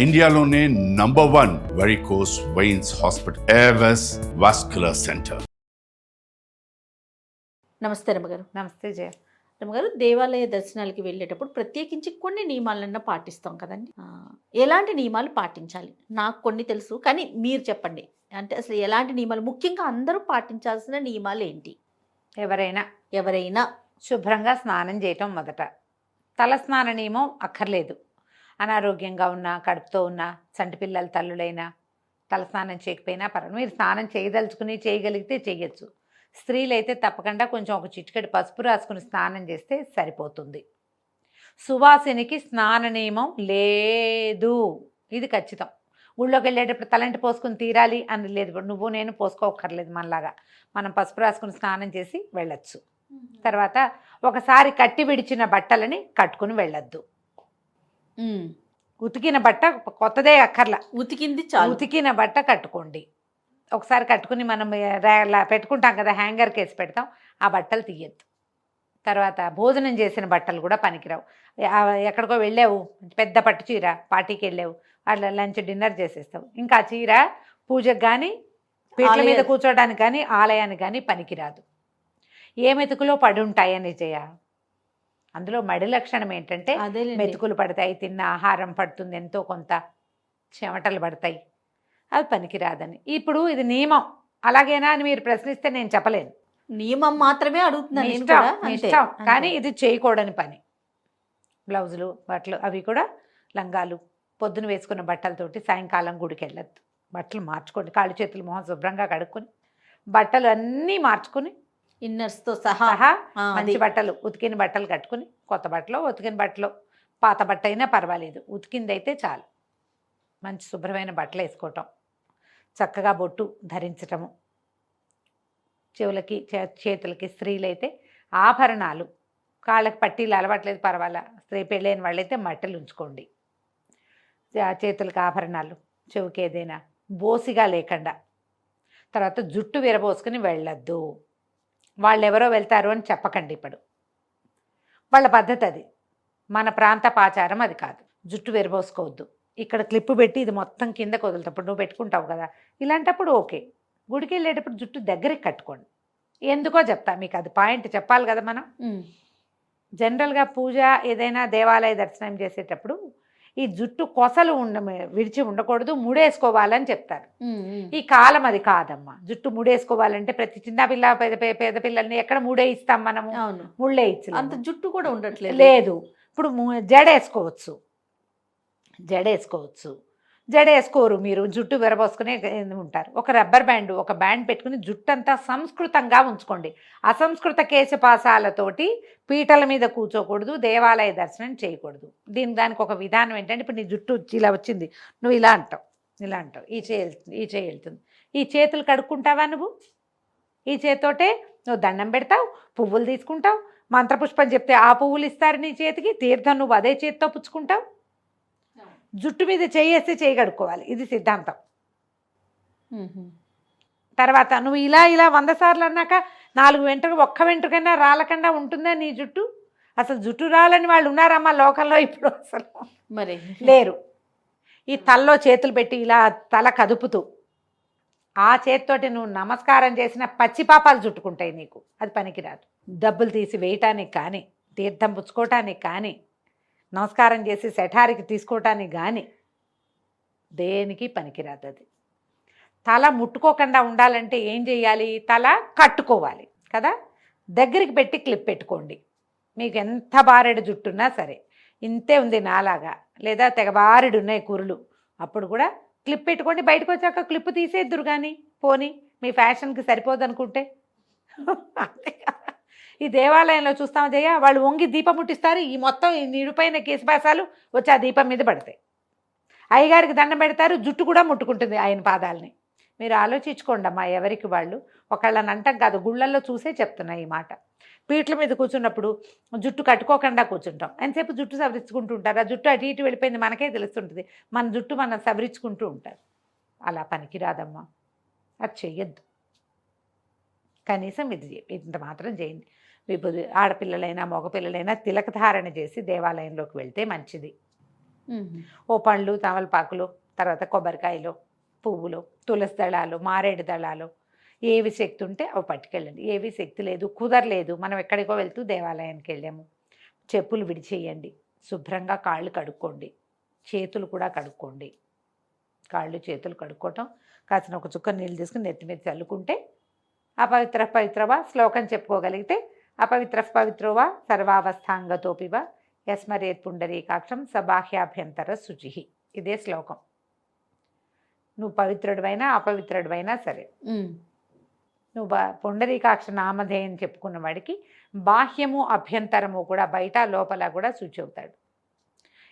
ఇండియాలోనే #1 varicose veins hospital Avis vascular centre. నమస్తే రమ్మగారు. నమస్తే జయ. రమ్మగారు, దేవాలయ దర్శనాలకి వెళ్ళేటప్పుడు ప్రత్యేకించి కొన్ని నియమాలన్నా పాటిస్తాం కదండి. ఎలాంటి నియమాలు పాటించాలి? నాకు కొన్ని తెలుసు, కానీ మీరు చెప్పండి. అంటే అసలు ఎలాంటి నియమాలు, ముఖ్యంగా అందరూ పాటించాల్సిన నియమాలు ఏంటి? ఎవరైనా శుభ్రంగా స్నానం చేయటం మొదట. తల స్నాన నియమం అక్కర్లేదు. అనారోగ్యంగా ఉన్నా, కడుపుతో ఉన్నా, చంటి పిల్లల తల్లులైనా తలస్నానం చేయకపోయినా పర్వాలేదు. మీరు స్నానం చేయదలుచుకుని చేయగలిగితే చేయొచ్చు. స్త్రీలైతే తప్పకుండా కొంచెం ఒక చిటికెడు పసుపు రాసుకుని స్నానం చేస్తే సరిపోతుంది. సువాసినికి స్నాన నియమం లేదు, ఇది ఖచ్చితం. ఊళ్ళోకి వెళ్ళేటప్పుడు తలంటి పోసుకుని తీరాలి అని లేదు. నువ్వు నేను పోసుకోకర్లేదు. మనలాగా మనం పసుపు రాసుకుని స్నానం చేసి వెళ్ళొచ్చు. తర్వాత ఒకసారి కట్టి విడిచిన బట్టలని కట్టుకుని వెళ్ళొద్దు. ఉతికిన బట్ట కొత్తదే అక్కర్లా, ఉతికిన బట్ట కట్టుకోండి. ఒకసారి కట్టుకుని మనం పెట్టుకుంటాం కదా, హ్యాంగర్కి వేసి పెడతాం, ఆ బట్టలు తీయద్దు. తర్వాత భోజనం చేసిన బట్టలు కూడా పనికిరావు. ఎక్కడికో వెళ్ళావు, పెద్ద పట్టు చీర, పార్టీకి వెళ్ళావు, అట్లా లంచ్ డిన్నర్ చేసేస్తావు, ఇంకా ఆ చీర పూజకు కానీ పీటల మీద కూర్చోడానికి కానీ ఆలయానికి కానీ పనికిరాదు. ఏ మెతుకులో పడి ఉంటాయని చేయ. అందులో మడి లక్షణం ఏంటంటే మెతుకులు పడతాయి, తిన్న ఆహారం పడుతుంది, ఎంతో కొంత చెమటలు పడతాయి, అవి పనికిరాదని. ఇప్పుడు ఇది నియమం, అలాగేనా అని మీరు ప్రశ్నిస్తే నేను చెప్పలేను. నియమం మాత్రమే అడుగుతున్నాను, ఇష్టం, కానీ ఇది చేయకూడని పని. బ్లౌజులు, బట్టలు అవి కూడా లంగాలు, పొద్దున వేసుకున్న బట్టలతోటి సాయంకాలం గుడికి వెళ్ళొద్దు. బట్టలు మార్చుకోండి, కాళ్ళు చేతులు మొహం శుభ్రంగా కడుక్కొని బట్టలు అన్నీ మార్చుకుని ఇన్నర్స్తో సహా మంచి బట్టలు, ఉతికిన బట్టలు కట్టుకుని, కొత్త బట్టలు, ఉతికిన బట్టలు, పాత బట్ట అయినా పర్వాలేదు, ఉతికిందైతే చాలు. మంచి శుభ్రమైన బట్టలు వేసుకోవటం, చక్కగా బొట్టు ధరించటము, చెవులకి చేతులకి, స్త్రీలైతే ఆభరణాలు, కాళ్ళకి పట్టీలు అలవాట్లేదు పర్వాలా, స్త్రీ పెళ్ళైన వాళ్ళైతే మట్టెలు ఉంచుకోండి. చేతులకి ఆభరణాలు, చెవుకి ఏదైనా బోసిగా లేకుండా. తర్వాత జుట్టు విరబోసుకుని వెళ్ళొద్దు. వాళ్ళు ఎవరో వెళ్తారు అని చెప్పకండి. ఇప్పుడు వాళ్ళ పద్ధతి అది, మన ప్రాంతపాచారం అది కాదు. జుట్టు విరబోసుకోవద్దు. ఇక్కడ క్లిప్పు పెట్టి ఇది మొత్తం కిందకు వదులుతప్పుడు నువ్వు పెట్టుకుంటావు కదా, ఇలాంటప్పుడు ఓకే. గుడికి వెళ్ళేటప్పుడు జుట్టు దగ్గరికి కట్టుకోండి. ఎందుకో చెప్తా మీకు, అది పాయింట్ చెప్పాలి కదా మనం. జనరల్గా పూజ ఏదైనా దేవాలయ దర్శనం చేసేటప్పుడు ఈ జుట్టు కొసలు విడిచి ఉండకూడదు, ముడేసుకోవాలని చెప్తారు. ఈ కాలం అది కాదమ్మా. జుట్టు ముడేసుకోవాలంటే ప్రతి చిన్న పిల్ల పేద పిల్లల్ని ఎక్కడ ముడేయిస్తాం మనము? ముళ్ళే ఇచ్చి అంత జుట్టు కూడా ఉండట్లేదు. లేదు, ఇప్పుడు జడేసుకోవచ్చు, జడేసుకోరు. మీరు జుట్టు విరబోసుకునే ఉంటారు. ఒక రబ్బర్ బ్యాండ్, ఒక బ్యాండ్ పెట్టుకుని జుట్టు అంతా సంస్కృతంగా ఉంచుకోండి. అసంస్కృత కేశపాసాలతోటి పీటల మీద కూర్చోకూడదు, దేవాలయ దర్శనం చేయకూడదు. దానికి ఒక విధానం ఏంటంటే, ఇప్పుడు నీ జుట్టు ఇలా వచ్చింది, నువ్వు ఇలా అంటావు, ఈ చేయి వెళ్తుంది. ఈ చేతులు కడుక్కుంటావా నువ్వు? ఈ చేతితోటే నువ్వు దండం పెడతావు, పువ్వులు తీసుకుంటావు, మంత్రపుష్పం చెప్తే ఆ పువ్వులు ఇస్తారు నీ చేతికి, తీర్థం నువ్వు అదే చేతితో పుచ్చుకుంటావు. జుట్టు మీద చేయేస్తే చేయి కడుక్కోవాలి, ఇది సిద్ధాంతం. తర్వాత నువ్వు ఇలా 100 సార్లు అన్నాక 4 వెంట్రుక, ఒక్క వెంట్రుకైనా రాలకుండా ఉంటుందా నీ జుట్టు? అసలు జుట్టు రాలని వాళ్ళు ఉన్నారమ్మా లోకంలో ఇప్పుడు? అసలు మరి లేరు. ఈ తలలో చేతులు పెట్టి ఇలా తల కదుపుతూ ఆ చేతితోటి నువ్వు నమస్కారం చేసిన పచ్చిపాపాలు చుట్టుకుంటాయి నీకు, అది పనికిరాదు. డబ్బులు తీసి వేయటానికి కానీ, తీర్థం పుచ్చుకోవటానికి కానీ, నమస్కారం చేసి శఠారికి తీసుకోవటానికి కానీ దేనికి పనికిరాదు అది. తల ముట్టుకోకుండా ఉండాలంటే ఏం చేయాలి? తల కట్టుకోవాలి కదా, దగ్గరికి పెట్టి క్లిప్ పెట్టుకోండి. మీకు ఎంత బారెడు జుట్టున్నా సరే, ఇంతే ఉంది నాలాగా, లేదా తెగబారెడు ఉన్నాయి కురులు, అప్పుడు కూడా క్లిప్ పెట్టుకోండి. బయటకు వచ్చాక క్లిప్ తీసేద్దురు కానీ, పోనీ మీ ఫ్యాషన్కి సరిపోదు అనుకుంటే. ఈ దేవాలయంలో చూస్తాం జయ, వాళ్ళు వంగి దీపం ముట్టిస్తారు, ఈ మొత్తం ఈ నిరుపైన కేశపాసాలు వచ్చి ఆ దీపం మీద పడతాయి. అయ్యగారికి దండం పెడతారు, జుట్టు కూడా ముట్టుకుంటుంది ఆయన పాదాలని. మీరు ఆలోచించుకోండి అమ్మా, ఎవరికి వాళ్ళు. ఒకళ్ళని అంటాం కాదు, గుళ్ళల్లో చూసే చెప్తున్నా ఈ మాట. పీటల మీద కూర్చున్నప్పుడు జుట్టు కట్టుకోకుండా కూర్చుంటాం, ఎంతసేపు జుట్టు సవరించుకుంటూ ఉంటారు. ఆ జుట్టు అటు ఇటు వెళ్ళిపోయింది మనకే తెలుస్తుంటుంది, మన జుట్టు మనం సవరించుకుంటూ ఉంటారు. అలా పనికిరాదమ్మా, అది చెయ్యొద్దు. కనీసం ఇది ఇంత మాత్రం చేయండి. విభూది, ఆడపిల్లలైనా మగపిల్లలైనా తిలకధారణ చేసి దేవాలయంలోకి వెళ్తే మంచిది. ఓ పండ్లు, తమలపాకులు, తర్వాత కొబ్బరికాయలు, పువ్వులు, తులసి దళాలు, మారేడు దళాలు, ఏవి శక్తి ఉంటే అవి పట్టుకెళ్ళండి. ఏవి శక్తి లేదు, కుదరలేదు, మనం ఎక్కడికో వెళ్తూ దేవాలయానికి వెళ్ళాము, చెప్పులు విడిచేయండి, శుభ్రంగా కాళ్ళు కడుక్కోండి, చేతులు కూడా కడుక్కోండి. కాళ్ళు చేతులు కడుక్కోవటం, కాసిన ఒక చుక్క నీళ్ళు తీసుకుని నెత్తి మీద చల్లుకుంటే అపవిత్ర పవిత్రవా శ్లోకం చెప్పుకోగలిగితే అపవిత్ర పవిత్రోవా సర్వావస్థాంగతోపివా యస్మరేత్ పుండరీకాక్షం సబాహ్యాభ్యంతర శుచి. ఇదే శ్లోకం. నువ్వు పవిత్రుడివైనా అపవిత్రుడివైనా సరే, నువ్వు పుండరీకాక్ష నామధేయం చెప్పుకున్న వాడికి బాహ్యము అభ్యంతరము కూడా, బయట లోపల కూడా శుచి అవుతాడు.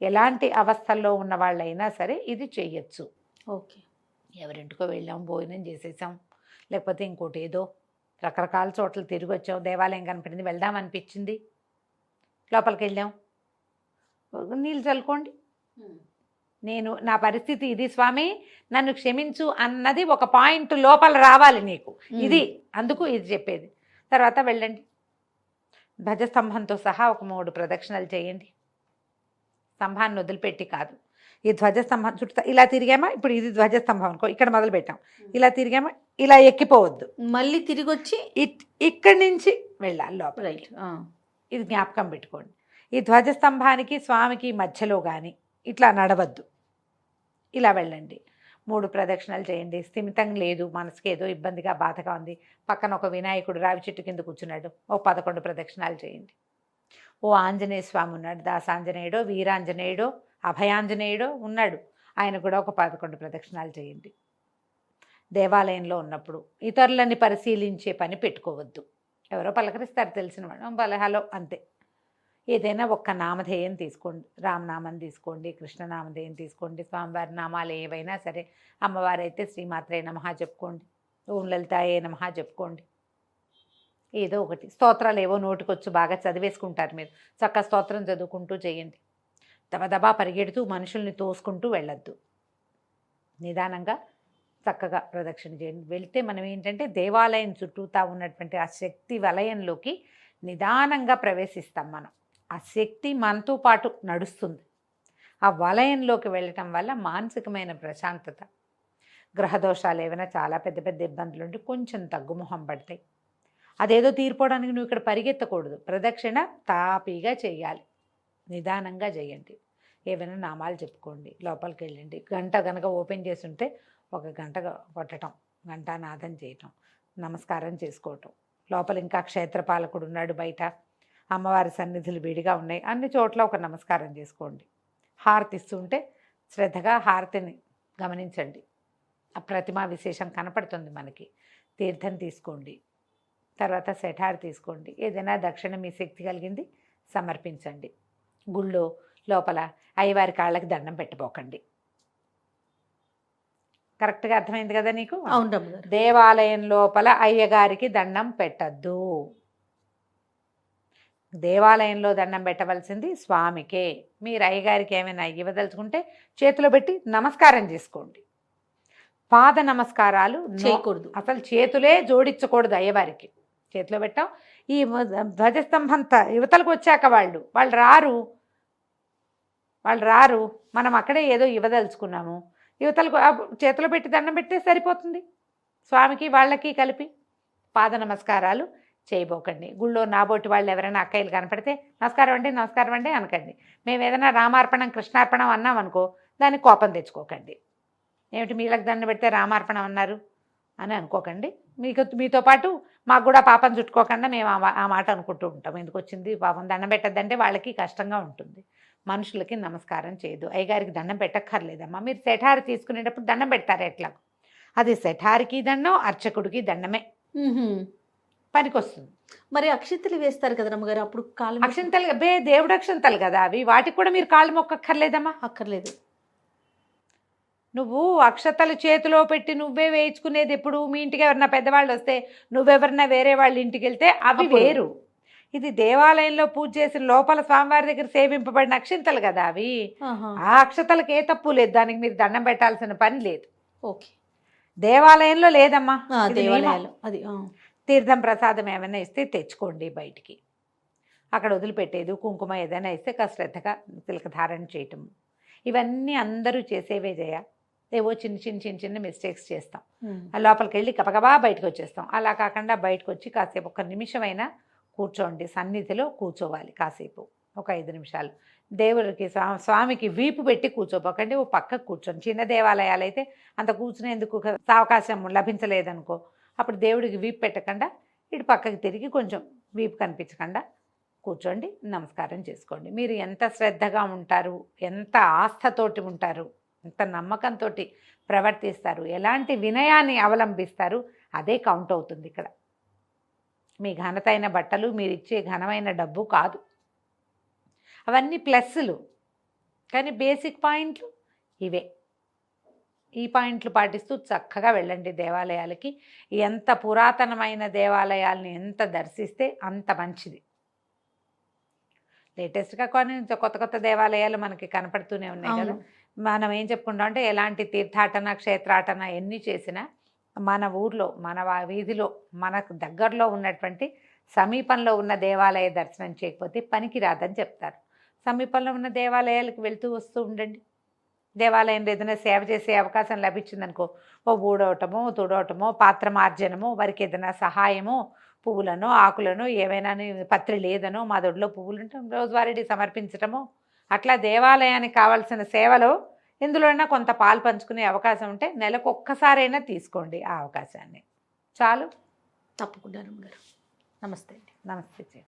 ఎలాంటి అవస్థల్లో ఉన్న వాళ్ళైనా సరే ఇది చెయ్యొచ్చు. ఓకే. ఎవరింటికో వెళ్ళాం, భోజనం చేసేసాం, లేకపోతే ఇంకోటి ఏదో రకరకాల చోట్ల తిరిగి వచ్చాం, దేవాలయం కనపడింది, వెళ్దాం అనిపించింది, లోపలికి వెళ్ళాం, నీళ్ళు చల్లుకోండి. నేను నా పరిస్థితి ఇది స్వామి, నన్ను క్షమించు అన్నది ఒక పాయింట్ లోపల రావాలి నీకు. ఇది అందుకు ఇది చెప్పేది. తర్వాత వెళ్ళండి, ధ్వజస్తంభంతో సహా ఒక 3 ప్రదక్షిణలు చేయండి. స్తంభాన్ని వదిలిపెట్టి కాదు, ఈ ధ్వజస్తంభం చుట్టూ ఇలా తిరిగామా, ఇప్పుడు ఇది ధ్వజస్తంభం అనుకో, ఇక్కడ మొదలు పెట్టాం, ఇలా తిరిగామా, ఇలా ఎక్కిపోవద్దు, మళ్ళీ తిరిగి వచ్చి ఇక్కడి నుంచి వెళ్ళాలి లోపల. రైట్. ఇది జ్ఞాపకం పెట్టుకోండి. ఈ ధ్వజస్తంభానికి స్వామికి మధ్యలో కానీ ఇట్లా నడవద్దు, ఇలా వెళ్ళండి. 3 ప్రదక్షిణలు చేయండి. స్థిమితం లేదు, మనసుకి ఏదో ఇబ్బందిగా బాధగా ఉంది, పక్కన ఒక వినాయకుడు రావి చెట్టు కింద కూర్చున్నాడు, ఓ 11 ప్రదక్షిణాలు చేయండి. ఓ ఆంజనేయ స్వామి ఉన్నాడు, దాసాంజనేయుడో వీరాంజనేయుడో అభయాంజనేయుడో ఉన్నాడు, ఆయన కూడా ఒక 11 ప్రదక్షిణాలు చేయండి. దేవాలయంలో ఉన్నప్పుడు ఇతరులని పరిశీలించే పని పెట్టుకోవద్దు. ఎవరో పలకరిస్తారు తెలిసిన వాడు, హలో అంతే. ఏదైనా ఒక్క నామధేయం తీసుకోండి, రామనామం తీసుకోండి, కృష్ణనామధేయం తీసుకోండి, స్వామివారి నామాలు ఏవైనా సరే, అమ్మవారైతే శ్రీమాత్రే నమః చెప్పుకోండి, ఓం లలితాయే నమః చెప్పుకోండి. ఏదో ఒకటి స్తోత్రాలు ఏవో నోటికొచ్చు బాగా చదివేసుకుంటారు మీరు, చక్కగా స్తోత్రం చదువుకుంటూ చేయండి. దబదబా పరిగెడుతూ మనుషుల్ని తోసుకుంటూ వెళ్ళొద్దు, నిదానంగా చక్కగా ప్రదక్షిణ చేయండి. వెళ్తే మనం ఏంటంటే దేవాలయం చుట్టూతా ఉన్నటువంటి ఆ శక్తి వలయంలోకి నిదానంగా ప్రవేశిస్తాం. మనం ఆ శక్తి మనతో పాటు నడుస్తుంది. ఆ వలయంలోకి వెళ్ళటం వల్ల మానసికమైన ప్రశాంతత, గ్రహదోషాలు ఏమైనా చాలా పెద్ద పెద్ద ఇబ్బందులు ఉంటే కొంచెం తగ్గుముఖం పడతాయి. అదేదో తీరిపోవడానికి నువ్వు ఇక్కడ పరిగెత్తకూడదు, ప్రదక్షిణ తాపీగా చేయాలి, నిదానంగా చేయండి. ఏమైనా నామాలు చెప్పుకోండి, లోపలికి వెళ్ళండి. గంట కనుక ఓపెన్ చేసి ఉంటే 1 గంట కొట్టడం, గంటానాదం చేయటం, నమస్కారం చేసుకోవటం. లోపల ఇంకా క్షేత్రపాలకుడు ఉన్నాడు, బయట అమ్మవారి సన్నిధులు విడిగా ఉన్నాయి, అన్ని చోట్ల ఒక నమస్కారం చేసుకోండి. హారతి ఇస్తుంటే శ్రద్ధగా హారతిని గమనించండి, ఆ ప్రతిమా విశేషం కనపడుతుంది మనకి. తీర్థం తీసుకోండి, తర్వాత శఠారు తీసుకోండి, ఏదైనా దక్షిణ మీ శక్తి కలిగింది సమర్పించండి. గుళ్ళో లోపల అయ్యవారి కాళ్ళకి దండం పెట్టబోకండి. కరెక్ట్గా అర్థమైంది కదా నీకు? అవును. దేవాలయం లోపల అయ్యగారికి దండం పెట్టద్దు, దేవాలయంలో దండం పెట్టవలసింది స్వామికే. మీరు అయ్యగారికి ఏమైనా ఇవ్వదలుచుకుంటే చేతిలో పెట్టి నమస్కారం చేసుకోండి. పాద నమస్కారాలు చేయకూడదు, అసలు చేతులే జోడించకూడదు అయ్యవారికి. చేతిలో పెట్టాం, ఈ ధ్వజస్తంభం యువతలకు వచ్చాక వాళ్ళు రారు, మనం అక్కడే ఏదో ఇవ్వదలుచుకున్నాము, యువతలకు చేతిలో పెట్టి దండం పెట్టే సరిపోతుంది. స్వామికి వాళ్ళకి కలిపి పాద నమస్కారాలు చేయబోకండి. గుళ్ళో నాబోటి వాళ్ళు ఎవరైనా అక్కయ్యలు కనపడితే నమస్కారం అండి అనకండి. మేము ఏదైనా రామార్పణం కృష్ణార్పణం అన్నాం అనుకో, దానికి కోపం తెచ్చుకోకండి. ఏమిటి మీలకు దండం పెడితే రామార్పణం అన్నారు అని అనుకోకండి. మీతో పాటు మాకు కూడా పాపం చుట్టుకోకుండా మేము ఆ మాట అనుకుంటూ ఉంటాం. ఎందుకు వచ్చింది పాపం, దండం పెట్టద్దంటే వాళ్ళకి కష్టంగా ఉంటుంది. మనుషులకి నమస్కారం చేయదు. అయ్యగారికి దండం పెట్టక్కర్లేదమ్మా. మీరు శఠారి తీసుకునేటప్పుడు దండం పెడతారు ఎట్లా, అది శఠారికి దండం, అర్చకుడికి దండమే పనికొస్తుంది. మరి అక్షింతలు వేస్తారు కదా రమ్మగారు, అప్పుడు కాళ్ళు అక్షింతలు దేవుడు అక్షింతలు కదా అవి, వాటికి కూడా మీరు కాళ్ళు మొక్కక్కర్లేదమ్మా. అక్కర్లేదు. నువ్వు అక్షతలు చేతిలో పెట్టి నువ్వే వేయించుకునేది ఎప్పుడు? మీ ఇంటికి ఎవరన్నా పెద్దవాళ్ళు వస్తే, నువ్వెవరన్నా వేరే వాళ్ళ ఇంటికి వెళ్తే అవి వేరు. ఇది దేవాలయంలో పూజ చేసిన లోపల స్వామివారి దగ్గర సేవింపబడిన అక్షింతలు కదా అవి. ఆ అక్షతలకు ఏ తప్పు లేదు, దానికి మీరు దండం పెట్టాల్సిన పని లేదు. ఓకే, దేవాలయంలో లేదమ్మా. దేవాలయాలు అది తీర్థం ప్రసాదం ఏమైనా ఇస్తే తెచ్చుకోండి బయటికి, అక్కడ వదిలిపెట్టేది. కుంకుమ ఏదైనా ఇస్తే శ్రద్ధగా తిలక ధారణ చేయటం. ఇవన్నీ అందరూ చేసేవే జయ. ఏవో చిన్న చిన్న చిన్న చిన్న మిస్టేక్స్ చేస్తాం. ఆ లోపలికి వెళ్ళి గబగబా బయటకు వచ్చేస్తాం. అలా కాకుండా బయటకు వచ్చి కాసేపు ఒక నిమిషమైనా కూర్చోండి, సన్నిధిలో కూర్చోవాలి కాసేపు, ఒక 5 నిమిషాలు. దేవుడికి స్వామికి వీపు పెట్టి కూర్చోపోకండి, ఓ పక్కకు కూర్చోండి. చిన్న దేవాలయాలు అయితే అంత కూర్చునేందుకు అవకాశం లభించలేదనుకో, అప్పుడు దేవుడికి వీపు పెట్టకుండా ఇటు పక్కకి తిరిగి కొంచెం వీపు కనిపించకుండా కూర్చోండి, నమస్కారం చేసుకోండి. మీరు ఎంత శ్రద్ధగా ఉంటారు, ఎంత ఆస్థతోటి ఉంటారు, ఎంత నమ్మకంతో ప్రవర్తిస్తారు, ఎలాంటి వినయాన్ని అవలంబిస్తారు, అదే కౌంట్ అవుతుంది ఇక్కడ. మీ ఘనతైన బట్టలు, మీరు ఇచ్చే ఘనమైన డబ్బు కాదు. అవన్నీ ప్లస్సులు, కానీ బేసిక్ పాయింట్లు ఇవే. ఈ పాయింట్లు పాటిస్తూ చక్కగా వెళ్ళండి దేవాలయాలకి. ఎంత పురాతనమైన దేవాలయాల్ని ఎంత దర్శిస్తే అంత మంచిది. లేటెస్ట్గా కొన్ని కొత్త కొత్త దేవాలయాలు మనకి కనపడుతూనే ఉన్నాయి కదా. మనం ఏం చెప్పుకుంటాం అంటే, ఎలాంటి తీర్థాటన క్షేత్రాటన ఎన్ని చేసినా మన ఊర్లో, మన వీధిలో, మనకు దగ్గరలో ఉన్నటువంటి సమీపంలో ఉన్న దేవాలయ దర్శనం చేయకపోతే పనికి రాదని చెప్తారు. సమీపంలో ఉన్న దేవాలయాలకు వెళ్తూ వస్తూ ఉండండి. దేవాలయంలో ఏదైనా సేవ చేసే అవకాశం లభించిందనుకో, ఓ ఊడవటమో తుడవటమో పాత్ర మార్జనమో, వారికి ఏదైనా సహాయమో, పువ్వులను ఆకులను ఏమైనా పత్రి లేదనో మా దొడ్లో పువ్వులు ఉంటే రోజువారీ సమర్పించటమో, అట్లా దేవాలయానికి కావాల్సిన సేవలో ఎందులోనైనా కొంత పాలు పంచుకునే అవకాశం ఉంటే నెలకు ఒక్కసారైనా తీసుకోండి ఆ అవకాశాన్ని. చాలు. తప్పకుండా గారు. నమస్తే అండి. నమస్తే.